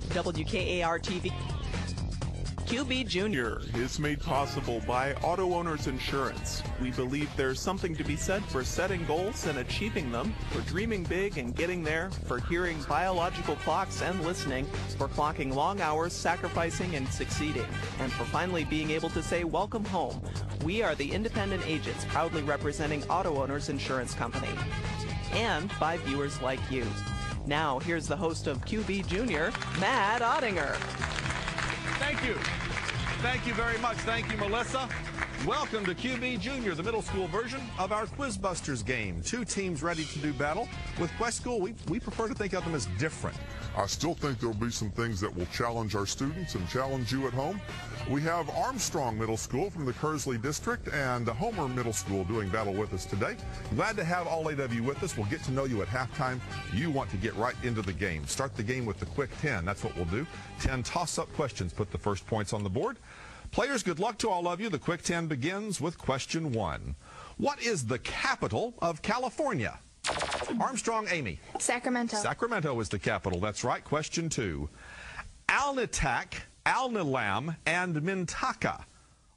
WKAR TV. QB Junior is made possible by Auto Owners Insurance. We believe there's something to be said for setting goals and achieving them, for dreaming big and getting there, for hearing biological clocks and listening, for clocking long hours, sacrificing and succeeding, and for finally being able to say welcome home. We are the independent agents proudly representing Auto Owners Insurance Company. And by viewers like you. Now, here's the host of QB Junior, Matt Ottinger. Thank you. Thank you very much. Thank you, Melissa. Welcome to QB Junior, the middle school version of our QuizBusters game. Two teams ready to do battle. With Quest School, we prefer to think of them as different. I still think there'll be some things that will challenge our students and challenge you at home. We have Armstrong Middle School from the Kearsley District and Homer Middle School doing battle with us today. Glad to have all 8 of you with us. We'll get to know you at halftime. You want to get right into the game. Start the game with the quick 10. That's what we'll do. 10 toss-up questions. Put the first points on the board. Players, good luck to all of you. The quick 10 begins with question 1. What is the capital of California? Armstrong, Amy. Sacramento. Sacramento is the capital. That's right. Question 2. Alnitak, Alnilam, and Mintaka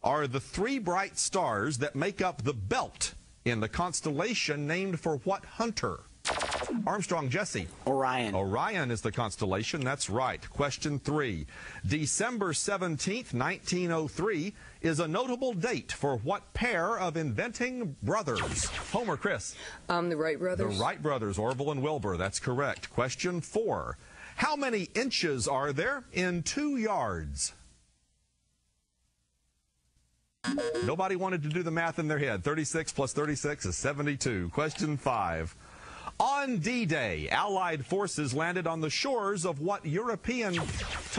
are the 3 bright stars that make up the belt in the constellation named for what hunter? Armstrong, Jesse. Orion. Orion is the constellation. That's right. Question 3. December 17th, 1903 is a notable date for what pair of inventing brothers? Homer, Chris. The Wright brothers. The Wright brothers, Orville and Wilbur. That's correct. Question 4. How many inches are there in 2 yards? Nobody wanted to do the math in their head. 36 plus 36 is 72. Question 5. On D-Day, Allied forces landed on the shores of what European...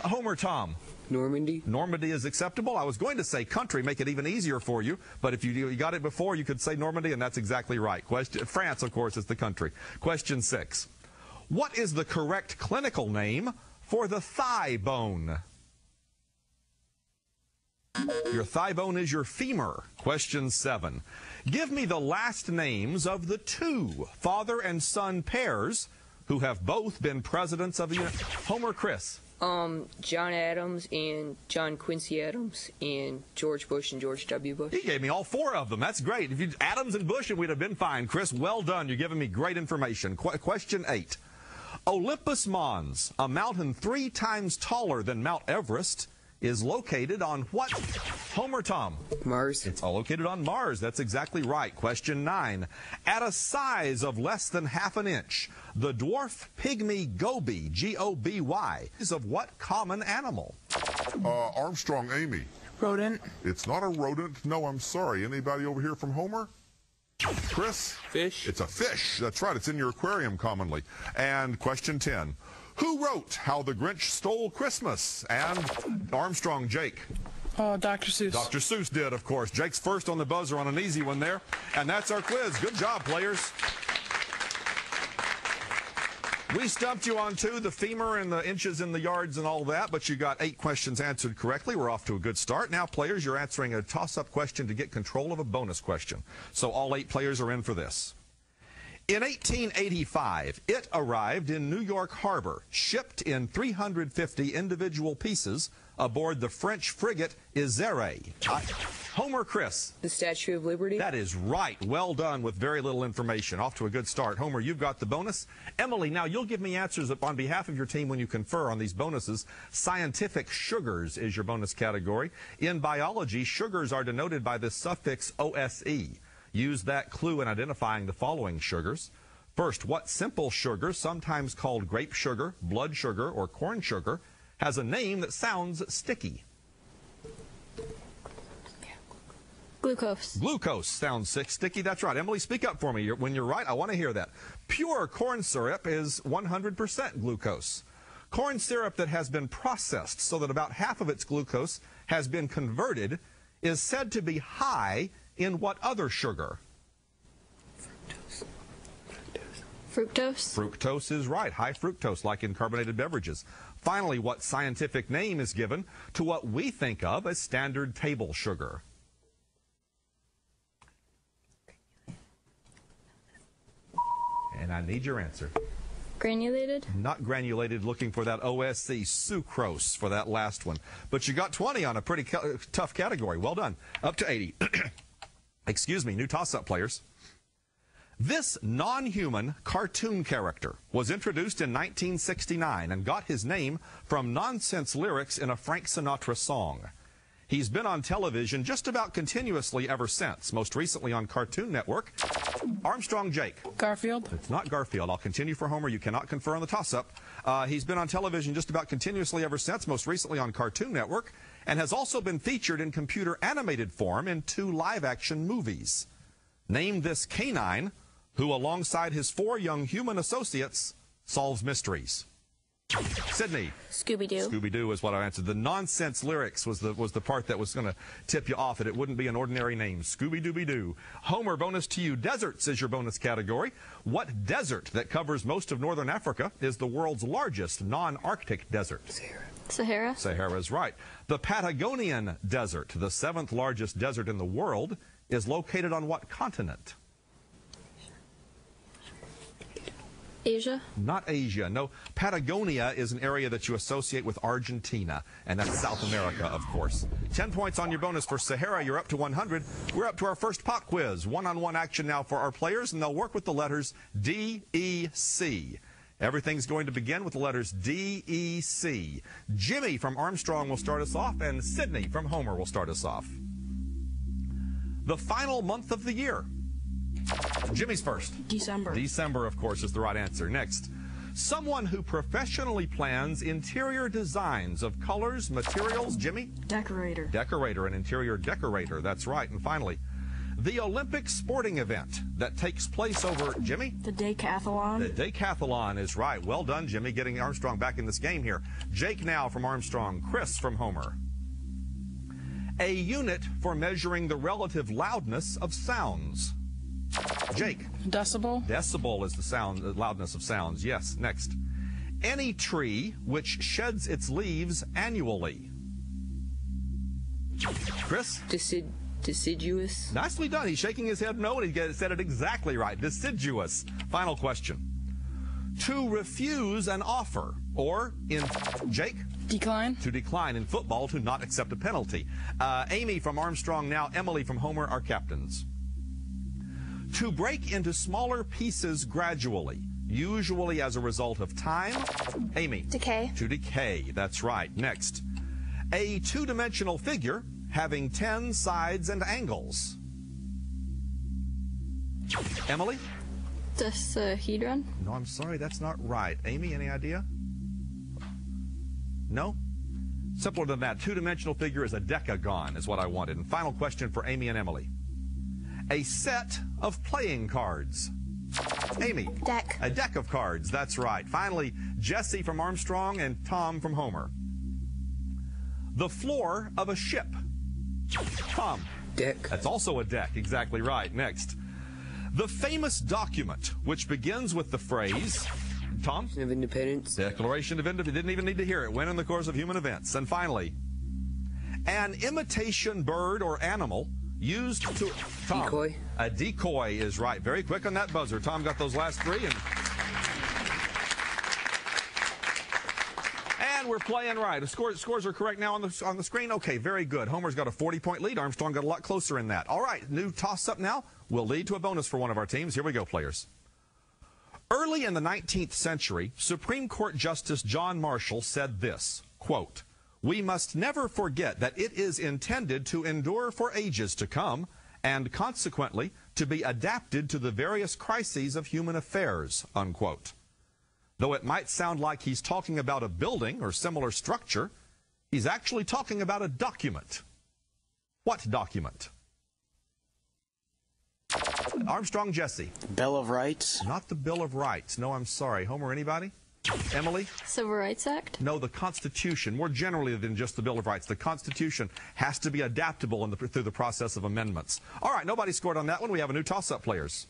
Homer, Tom. Normandy. Normandy is acceptable. I was going to say country, make it even easier for you, but if you got it before, you could say Normandy, and that's exactly right. France, of course, is the country. Question 6. What is the correct clinical name for the thigh bone? Your thigh bone is your femur. Question 7. Give me the last names of the 2 father and son pairs who have both been presidents of the United States. Homer, Chris. John Adams and John Quincy Adams and George Bush and George W. Bush. He gave me all 4 of them. That's great. If you Adams and Bush, and we'd have been fine. Chris, well done. You're giving me great information. Question 8. Olympus Mons, a mountain 3 times taller than Mount Everest, is located on what? Homer, Tom. Mars. It's all located on Mars. That's exactly right. Question 9. At a size of less than half an inch, the dwarf pygmy goby, G-O-B-Y, is of what common animal? Armstrong, Amy. Rodent. It's not a rodent. No, I'm sorry. Anybody over here from Homer? Chris? Fish. It's a fish. That's right. It's in your aquarium commonly. And question 10. Who wrote How the Grinch Stole Christmas? And Armstrong, Jake. Dr. Seuss. Dr. Seuss did, of course. Jake's first on the buzzer on an easy one there. And that's our quiz. Good job, players. We stumped you on 2, the femur and the inches in the yards and all that, but you got 8 questions answered correctly. We're off to a good start. Now, players, you're answering a toss-up question to get control of a bonus question. So all 8 players are in for this. In 1885, it arrived in New York Harbor, shipped in 350 individual pieces aboard the French frigate Isere. Homer, Chris. The Statue of Liberty. That is right. Well done with very little information. Off to a good start. Homer, you've got the bonus. Emily, now you'll give me answers on behalf of your team when you confer on these bonuses. Scientific sugars is your bonus category. In biology, sugars are denoted by the suffix OSE. Use that clue in identifying the following sugars. First, what simple sugar, sometimes called grape sugar, blood sugar, or corn sugar, has a name that sounds sticky? Glucose. Glucose sounds sticky. That's right. Emily, speak up for me. When you're right, I want to hear that. Pure corn syrup is 100% glucose. Corn syrup that has been processed so that about half of its glucose has been converted is said to be high in what other sugar? Fructose. Fructose is right. High fructose, like in carbonated beverages. Finally, what scientific name is given to what we think of as standard table sugar? And I need your answer. Granulated. Not granulated, looking for that OSC, sucrose for that last one. But you got 20 on a pretty tough category. Well done. Up to 80. Excuse me, new toss-up players. This non-human cartoon character was introduced in 1969 and got his name from nonsense lyrics in a Frank Sinatra song. He's been on television just about continuously ever since, most recently on Cartoon Network. Armstrong Jake. Garfield. It's not Garfield. I'll continue for Homer. You cannot confer on the toss-up. He's been on television just about continuously ever since, most recently on Cartoon Network, and has also been featured in computer animated form in 2 live-action movies. Name this canine who, alongside his 4 young human associates, solves mysteries. Sydney. Scooby-Doo. Scooby-Doo is what I answered. The nonsense lyrics was the part that was going to tip you off, and it wouldn't be an ordinary name. Scooby-Dooby-Doo. Homer, bonus to you. Deserts is your bonus category. What desert that covers most of northern Africa is the world's largest non-Arctic desert? Sahara. Sahara is right. The Patagonian Desert, the 7th largest desert in the world, is located on what continent? Asia. Not Asia. No, Patagonia is an area that you associate with Argentina, and that's South America, of course. 10 points on your bonus for Sahara. You're up to 100. We're up to our first pop quiz. One-on-one action now for our players, and they'll work with the letters D, E, C. Everything's going to begin with the letters D, E, C. Jimmy from Armstrong will start us off, and Sydney from Homer will start us off. The final month of the year. Jimmy's first. December. December, of course, is the right answer. Next, someone who professionally plans interior designs of colors, materials. Jimmy? Decorator. Decorator, an interior decorator. That's right. And finally, the Olympic sporting event that takes place over, Jimmy? The decathlon. The decathlon is right. Well done, Jimmy, getting Armstrong back in this game here. Jake now from Armstrong. Chris from Homer. A unit for measuring the relative loudness of sounds. Jake. Decibel. Decibel is the loudness of sounds. Yes. Next. Any tree which sheds its leaves annually. Chris? Deciduous. Nicely done. He's shaking his head no, and he said it exactly right. Deciduous. Final question. To refuse an offer, or in Jake? Decline. To decline. In football, to not accept a penalty. Amy from Armstrong now, Emily from Homer are captains. To break into smaller pieces gradually, usually as a result of time. Amy. Decay. To decay. That's right. Next. A two-dimensional figure having 10 sides and angles. Emily? Dodecahedron. No, I'm sorry, that's not right. Amy, any idea? No? Simpler than that. Two-dimensional figure is a decagon, is what I wanted. And final question for Amy and Emily. A set of playing cards. Amy. Deck. A deck of cards, that's right. Finally, Jesse from Armstrong and Tom from Homer. The floor of a ship. Tom. Deck. That's also a deck, exactly right. Next. The famous document which begins with the phrase, Tom? Of Independence. Declaration of Independence. Didn't even need to hear it. When in the course of human events. And finally, an imitation bird or animal used to... Tom. Decoy. A decoy is right. Very quick on that buzzer. Tom got those last 3 and we're playing right. The scores are correct now on the screen. Okay, very good. Homer's got a 40-point lead. Armstrong got a lot closer in that. All right, new toss-up now will lead to a bonus for one of our teams. Here we go, players. Early in the 19th century, Supreme Court Justice John Marshall said this, quote, "We must never forget that it is intended to endure for ages to come, and consequently to be adapted to the various crises of human affairs," unquote. Though it might sound like he's talking about a building or similar structure, he's actually talking about a document. What document? Armstrong, Jesse. Bill of Rights. Not the Bill of Rights. No, I'm sorry. Homer, anybody? Emily? Civil Rights Act. No, the Constitution. More generally than just the Bill of Rights. The Constitution has to be adaptable through the process of amendments. All right, nobody scored on that one. We have a new toss-up, players.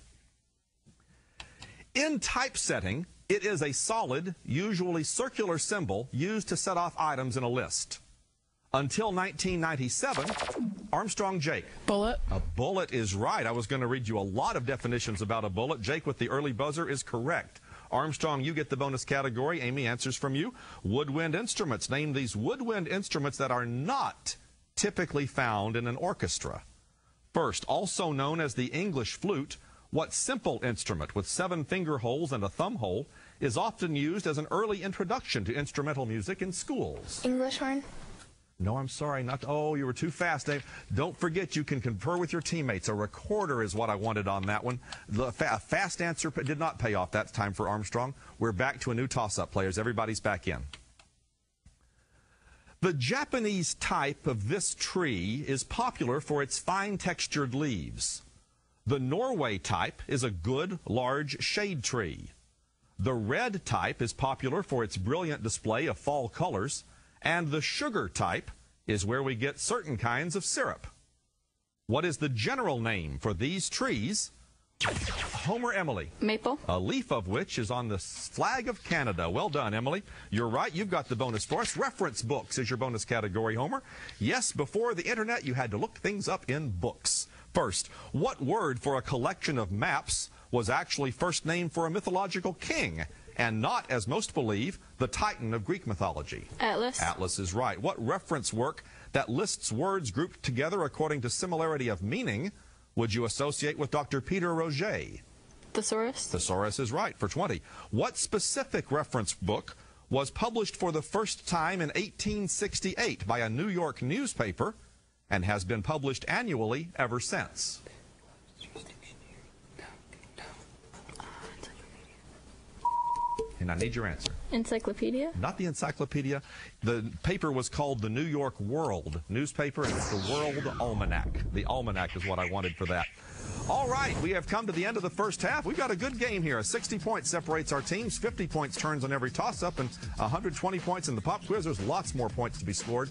In typesetting, it is a solid, usually circular symbol used to set off items in a list. Until 1997, Armstrong, Jake. Bullet. A bullet is right. I was going to read you a lot of definitions about a bullet. Jake with the early buzzer is correct. Armstrong, you get the bonus category. Amy, answers from you. Woodwind instruments. Name these woodwind instruments that are not typically found in an orchestra. First, also known as the English flute, what simple instrument with 7 finger holes and a thumb hole is often used as an early introduction to instrumental music in schools? English horn. No, I'm sorry. Oh, you were too fast, Dave. Don't forget, you can confer with your teammates. A recorder is what I wanted on that one. A fast answer did not pay off. That's time for Armstrong. We're back to a new toss-up, players. Everybody's back in. The Japanese type of this tree is popular for its fine textured leaves. The Norway type is a good, large shade tree. The red type is popular for its brilliant display of fall colors. And the sugar type is where we get certain kinds of syrup. What is the general name for these trees? Homer, Emily. Maple. A leaf of which is on the flag of Canada. Well done, Emily. You're right. You've got the bonus for us. Reference books is your bonus category, Homer. Yes, before the internet, you had to look things up in books. First, what word for a collection of maps was actually first named for a mythological king, and not, as most believe, the Titan of Greek mythology? Atlas. Atlas is right. What reference work that lists words grouped together according to similarity of meaning would you associate with Dr. Peter Roget? Thesaurus. Thesaurus is right for 20. What specific reference book was published for the first time in 1868 by a New York newspaper and has been published annually ever since? And I need your answer. Encyclopedia. Not the encyclopedia. The paper was called the New York World newspaper, and it's the World Almanac. The Almanac is what I wanted for that. All right, we have come to the end of the first half. We've got a good game here. 60 points separates our teams, 50 points turns on every toss-up, and 120 points in the pop quiz. There's lots more points to be scored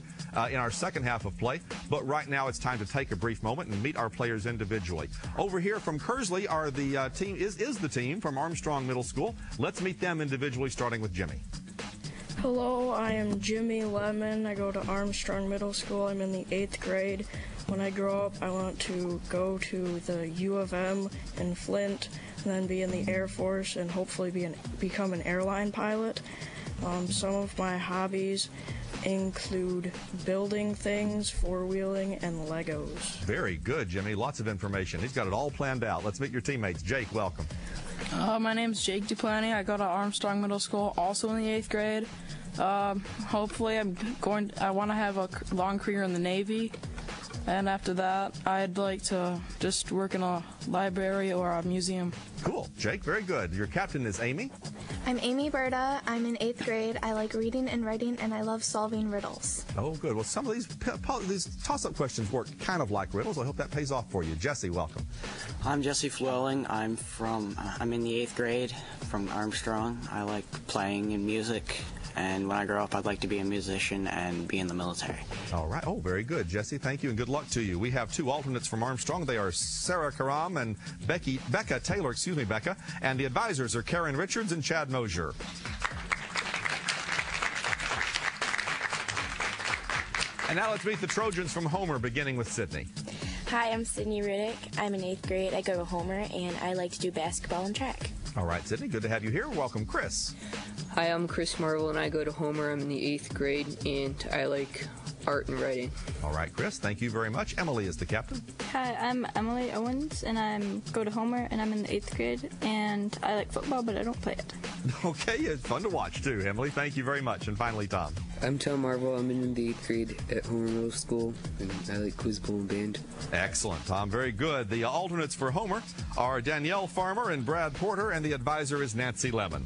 in our second half of play. But right now it's time to take a brief moment and meet our players individually. Over here from Kearsley are the team is the team from Armstrong Middle School. Let's meet them individually, starting with Jimmy. Hello, I am Jimmy Lemon. I go to Armstrong Middle School. I'm in the 8th grade. When I grow up, I want to go to the U of M in Flint, and then be in the Air Force and hopefully become an airline pilot. Some of my hobbies include building things, four-wheeling, and Legos. Very good, Jimmy. Lots of information. He's got it all planned out. Let's meet your teammates. Jake, welcome. My name's Jake Duplanty. I go to Armstrong Middle School, also in the 8th grade. Hopefully, I want to have a long career in the Navy. And after that, I'd like to just work in a library or a museum. Cool. Jake, very good. Your captain is Amy. I'm Amy Berta. I'm in 8th grade. I like reading and writing, and I love solving riddles. Oh, good. Well, some of these toss-up questions work kind of like riddles. I hope that pays off for you. Jesse, welcome. I'm Jesse Flewelling. I'm in the 8th grade from Armstrong. I like playing and music. And when I grow up, I'd like to be a musician and be in the military. All right. Oh, very good, Jesse. Thank you, and good luck to you. We have two alternates from Armstrong. They are Sarah Karam and Becca Taylor, Becca. And the advisors are Karen Richards and Chad Mosier. And now let's meet the Trojans from Homer, beginning with Sydney. Hi, I'm Sydney Riddick. I'm in 8th grade. I go to Homer, and I like to do basketball and track. All right, Sydney, good to have you here. Welcome, Chris. Hi, I'm Chris Marvel, and I go to Homer. I'm in the 8th grade, and I like art and writing. All right, Chris, thank you very much. Emily is the captain. Hi, I'm Emily Owens, and I go to Homer, and I'm in the 8th grade, and I like football, but I don't play it. Okay, it's fun to watch, too. Emily, thank you very much. And finally, Tom. I'm Tom Marvel. I'm in the 8th grade at Homer Middle School, and I like quiz bowl and band. Excellent, Tom. Very good. The alternates for Homer are Danielle Farmer and Brad Porter, and the advisor is Nancy Lemon.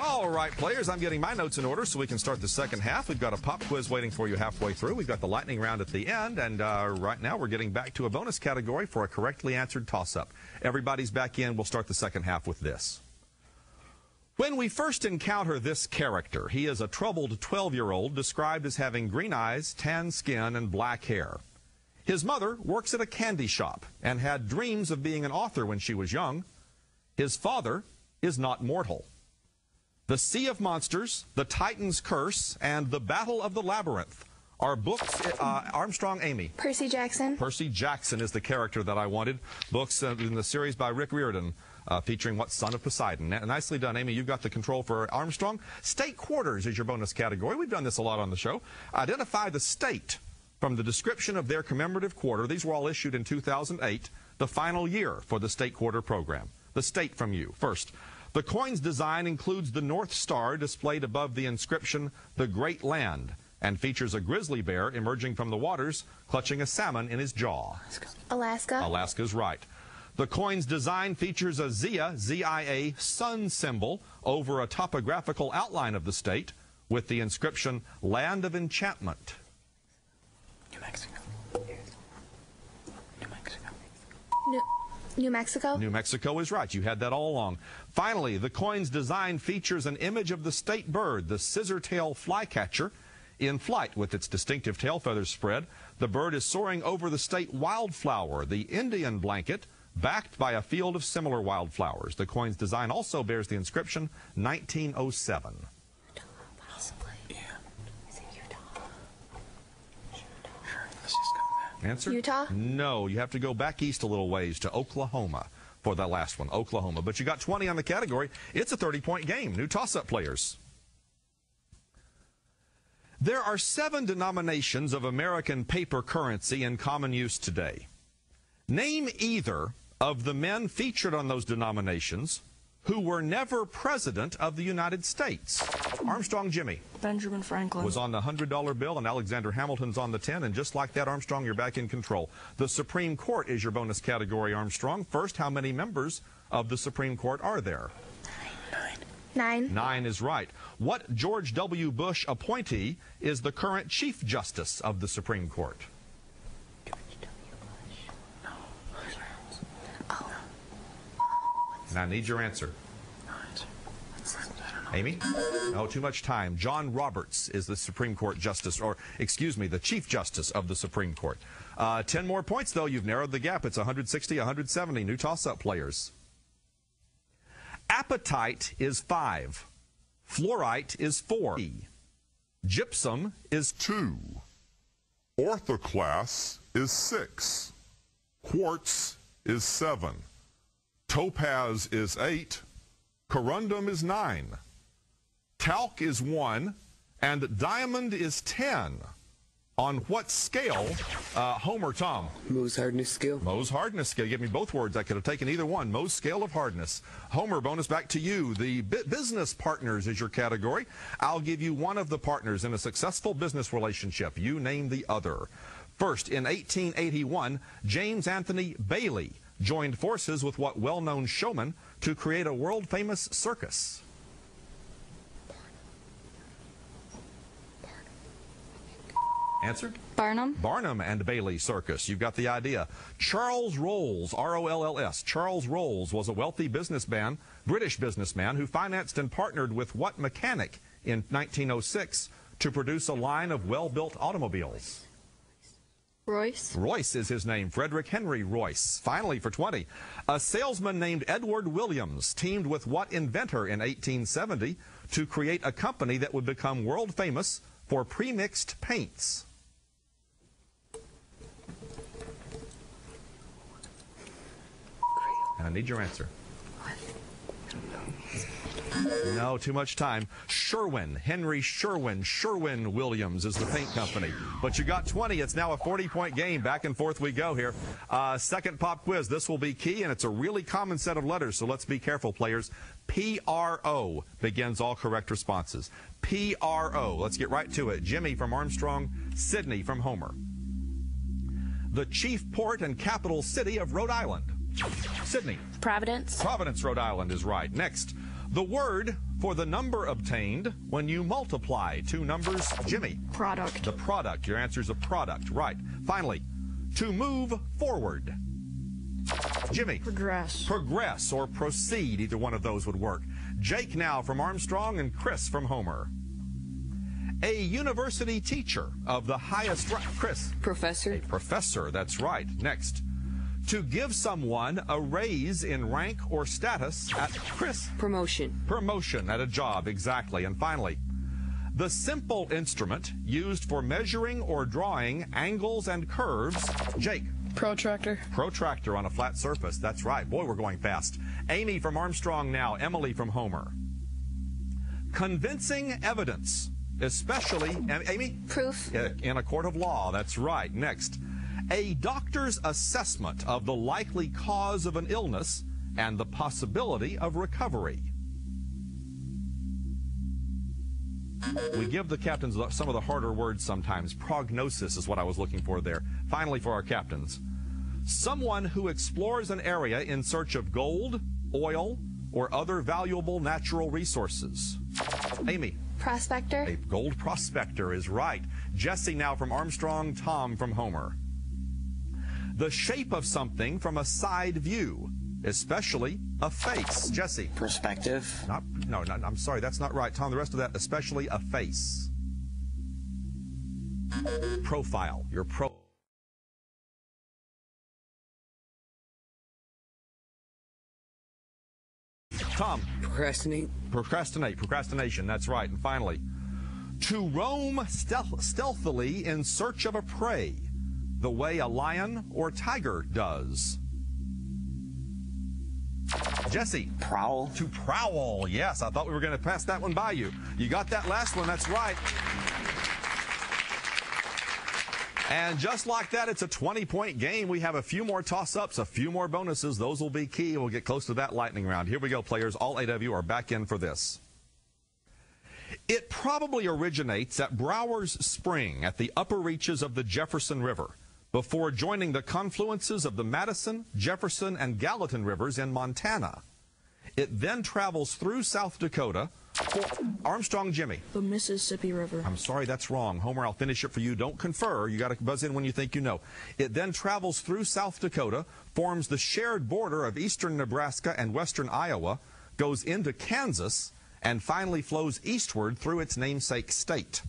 All right, players, I'm getting my notes in order so we can start the second half. We've got a pop quiz waiting for you halfway through. We've got the lightning round at the end, and right now we're getting back to a bonus category for a correctly answered toss-up. Everybody's back in. We'll start the second half with this. When we first encounter this character, he is a troubled 12-year-old described as having green eyes, tan skin, and black hair. His mother works at a candy shop and had dreams of being an author when she was young. His father is not mortal. The Sea of Monsters, the Titan's Curse, and the Battle of the Labyrinth Are books, Armstrong, Amy? Percy Jackson. Percy Jackson is the character that I wanted. Books in the series by Rick Riordan, featuring what son of Poseidon. Nicely done, Amy. You've got the control for Armstrong. State quarters is your bonus category. We've done this a lot on the show. Identify the state from the description of their commemorative quarter. These were all issued in 2008, the final year for the state quarter program. The state from you. First, the coin's design includes the North Star displayed above the inscription, "The Great Land," and features a grizzly bear emerging from the waters, clutching a salmon in his jaw. Alaska. Alaska's right. The coin's design features a Zia, Z-I-A, sun symbol over a topographical outline of the state with the inscription, "Land of Enchantment." New Mexico. New Mexico. New Mexico is right. You had that all along. Finally, the coin's design features an image of the state bird, the scissor-tail flycatcher, in flight with its distinctive tail feathers spread. The bird is soaring over the state wildflower, the Indian blanket, backed by a field of similar wildflowers. The coin's design also bears the inscription 1907. Answer? Utah? No, you have to go back east a little ways to Oklahoma for that last one, Oklahoma. But you got 20 on the category. It's a 30-point game. New toss-up players. There are 7 denominations of American paper currency in common use today. Name either of the men featured on those denominations who were never president of the United States. Armstrong, Jimmy. Benjamin Franklin. Was on the $100 bill, and Alexander Hamilton's on the 10, and just like that, Armstrong, you're back in control. The Supreme Court is your bonus category, Armstrong. First, how many members of the Supreme Court are there? 9. 9 is right. What George W. Bush appointee is the current Chief Justice of the Supreme Court? And I need your answer. Amy? No, too much time. John Roberts is the Supreme Court Justice, or excuse me, the Chief Justice of the Supreme Court. 10 more points, though. You've narrowed the gap. It's 160, 170. New toss-up players. Apatite is 5. Fluorite is 4. Gypsum is 2. Orthoclase is 6. Quartz is 7. Topaz is 8. Corundum is 9. Talc is 1. And diamond is 10. On what scale, Homer, Tom? Mohs hardness scale. Mohs hardness scale. Give me both words. I could have taken either one. Mohs scale of hardness. Homer, bonus back to you. The business partners is your category. I'll give you one of the partners in a successful business relationship. You name the other. First, in 1881, James Anthony Bailey joined forces with what well-known showman to create a world-famous circus? Answer? Barnum. Barnum and Bailey Circus. You've got the idea. Charles Rolls, R-O-L-L-S. Charles Rolls was a wealthy businessman, British businessman, who financed and partnered with what mechanic in 1906 to produce a line of well-built automobiles? Royce. Royce is his name. Frederick Henry Royce. Finally, for 20. A salesman named Edward Williams teamed with what inventor in 1870 to create a company that would become world famous for pre-mixed paints? I need your answer. No, too much time. Sherwin, Henry Sherwin. Sherwin-Williams is the paint company. But you got 20. It's now a 40-point game. Back and forth we go here. Second pop quiz. This will be key, and it's a really common set of letters, so let's be careful, players. P-R-O begins all correct responses. P-R-O. Let's get right to it. Jimmy from Armstrong, Sydney from Homer. The chief port and capital city of Rhode Island. Sydney. Providence. Providence, Rhode Island is right. Next, the word for the number obtained when you multiply two numbers. Jimmy. Product. The product. Your answer is a product. Right. Finally, to move forward. Jimmy. Progress. Progress or proceed. Either one of those would work. Jake now from Armstrong and Chris from Homer. A university teacher of the highest rank. Chris. Professor. A professor. That's right. Next. To give someone a raise in rank or status at Chris. Promotion. Promotion at a job, exactly. And finally, The simple instrument used for measuring or drawing angles and curves. Jake. Protractor. Protractor on a flat surface. That's right. Boy, we're going fast. Amy from Armstrong now. Emily from Homer. Convincing evidence, especially, Amy? Proof. In a court of law. That's right. Next. A doctor's assessment of the likely cause of an illness and the possibility of recovery. We give the captains some of the harder words sometimes. Prognosis is what I was looking for there. Finally, for our captains. Someone who explores an area in search of gold, oil, or other valuable natural resources. Amy. Prospector. A gold prospector is right. Jesse now from Armstrong, Tom from Homer. The shape of something from a side view, especially a face. Jesse. Perspective. No, I'm sorry, that's not right. Tom, the rest of that, especially a face. Profile. Your Tom. Procrastination, that's right. And finally, to roam stealthily in search of a prey, the way a lion or tiger does. Jesse. Prowl. To prowl, yes. I thought we were going to pass that one by you. You got that last one, that's right. And just like that, it's a 20-point game. We have a few more toss-ups, a few more bonuses. Those will be key. We'll get close to that lightning round. Here we go, players. All 8 of you are back in for this. It probably originates at Brower's Spring at the upper reaches of the Jefferson River before joining the confluences of the Madison, Jefferson, and Gallatin rivers in Montana. It then travels through South Dakota. Armstrong, Jimmy. The Mississippi River. I'm sorry, that's wrong. Homer, I'll finish it for you. Don't confer. You got to buzz in when you think you know. It then travels through South Dakota, forms the shared border of eastern Nebraska and western Iowa, goes into Kansas, and finally flows eastward through its namesake state.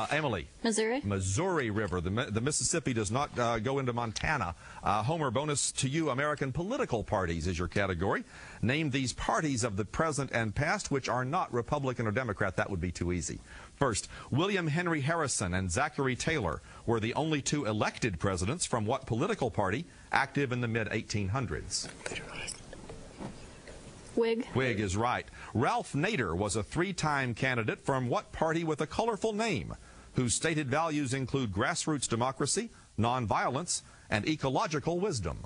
Emily. Missouri River. The Mississippi does not go into Montana. Homer, bonus to you. American political parties is your category. Name these parties of the present and past which are not Republican or Democrat. That would be too easy. First, William Henry Harrison and Zachary Taylor were the only 2 elected presidents from what political party active in the mid-1800s? Whig. Whig is right. Ralph Nader was a 3-time candidate from what party with a colorful name, whose stated values include grassroots democracy, nonviolence, and ecological wisdom?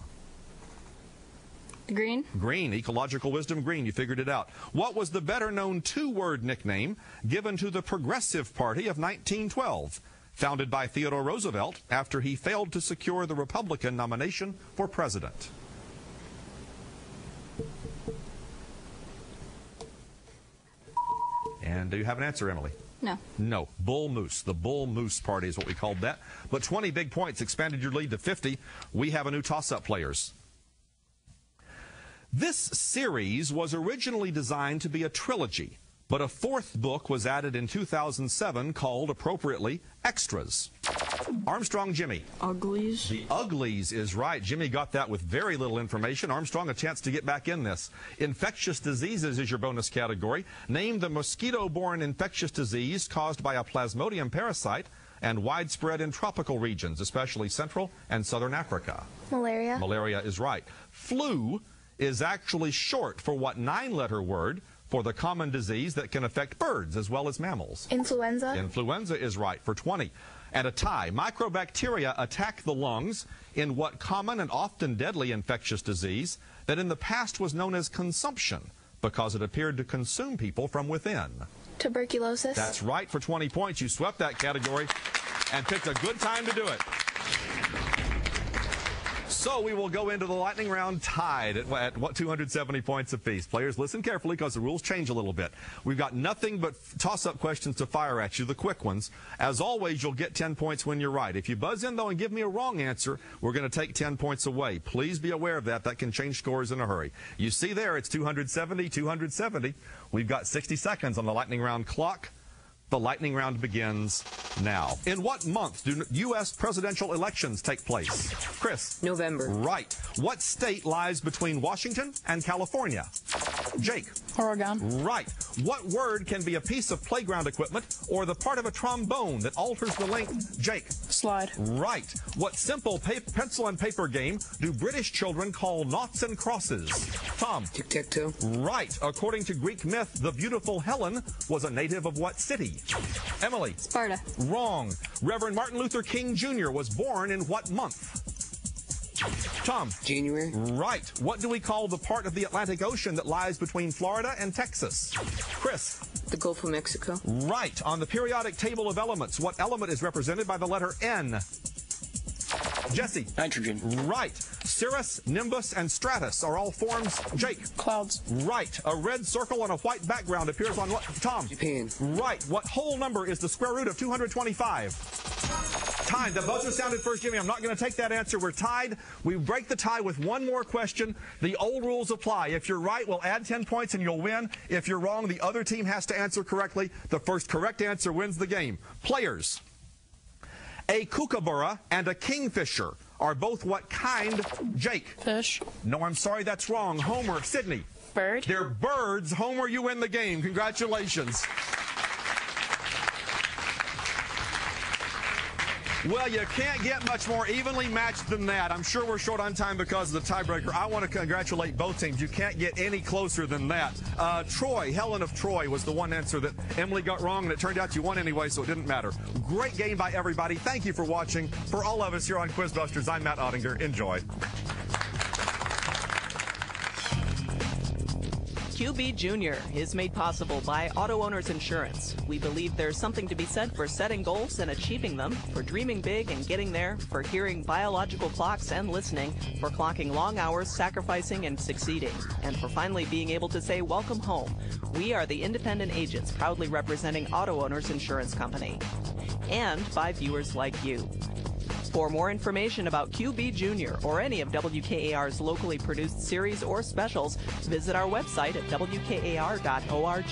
Green. Green. Ecological wisdom, green. You figured it out. What was the better-known 2-word nickname given to the Progressive Party of 1912, founded by Theodore Roosevelt after he failed to secure the Republican nomination for president? And do you have an answer, Emily? No. No. Bull Moose. The Bull Moose Party is what we called that. But 20 big points expanded your lead to 50. We have a new toss-up, players. This series was originally designed to be a trilogy, but a 4th book was added in 2007 called, appropriately, Extras. Armstrong, Jimmy. Uglies. The Uglies is right. Jimmy got that with very little information. Armstrong, a chance to get back in this. Infectious diseases is your bonus category. Name the mosquito-borne infectious disease caused by a Plasmodium parasite and widespread in tropical regions, especially Central and Southern Africa. Malaria. Malaria is right. Flu is actually short for what 9-letter word for the common disease that can affect birds as well as mammals? Influenza. Influenza is right for 20. And a tie. Microbacteria attack the lungs in what common and often deadly infectious disease that in the past was known as consumption because it appeared to consume people from within? Tuberculosis. That's right for 20 points. You swept that category and picked a good time to do it. So we will go into the lightning round tied at 270 points apiece. Players, listen carefully because the rules change a little bit. We've got nothing but toss-up questions to fire at you, the quick ones. As always, you'll get 10 points when you're right. If you buzz in, though, and give me a wrong answer, we're going to take 10 points away. Please be aware of that. That can change scores in a hurry. You see there, it's 270, 270. We've got 60 seconds on the lightning round clock. The lightning round begins now. In what month do U.S. presidential elections take place? Chris? November. Right. What state lies between Washington and California? Jake. Oregon. Right. What word can be a piece of playground equipment or the part of a trombone that alters the length? Jake. Slide. Right. What simple pencil and paper game do British children call noughts and crosses? Tom. Tic-tac-toe. Right. According to Greek myth, the beautiful Helen was a native of what city? Emily. Sparta. Wrong. Reverend Martin Luther King Jr. was born in what month? Tom. January. Right. What do we call the part of the Atlantic Ocean that lies between Florida and Texas? Chris. The Gulf of Mexico. Right. On the periodic table of elements, what element is represented by the letter N? Jesse. Nitrogen. Right. Cirrus, nimbus, and stratus are all forms. Jake. Clouds. Right. A red circle on a white background appears on what? Tom. Japan. Right. What whole number is the square root of 225? Time. The buzzer sounded first, Jimmy. I'm not going to take that answer. We're tied. We break the tie with one more question. The old rules apply. If you're right, we'll add 10 points and you'll win. If you're wrong, the other team has to answer correctly. The first correct answer wins the game. Players. A kookaburra and a kingfisher are both what kind? Jake. Fish. No, I'm sorry, that's wrong. Homer. Sydney. Bird. They're birds. Homer, you win the game. Congratulations. Well, you can't get much more evenly matched than that. I'm sure we're short on time because of the tiebreaker. I want to congratulate both teams. You can't get any closer than that. Troy, Helen of Troy, was the one answer that Emily got wrong, and it turned out you won anyway, so it didn't matter. Great game by everybody. Thank you for watching. For all of us here on QuizBusters, I'm Matt Ottinger. Enjoy. QB Junior is made possible by Auto Owners Insurance. We believe there's something to be said for setting goals and achieving them, for dreaming big and getting there, for hearing biological clocks and listening, for clocking long hours, sacrificing and succeeding, and for finally being able to say welcome home. We are the independent agents proudly representing Auto Owners Insurance Company. And by viewers like you. For more information about QB Junior or any of WKAR's locally produced series or specials, visit our website at WKAR.org.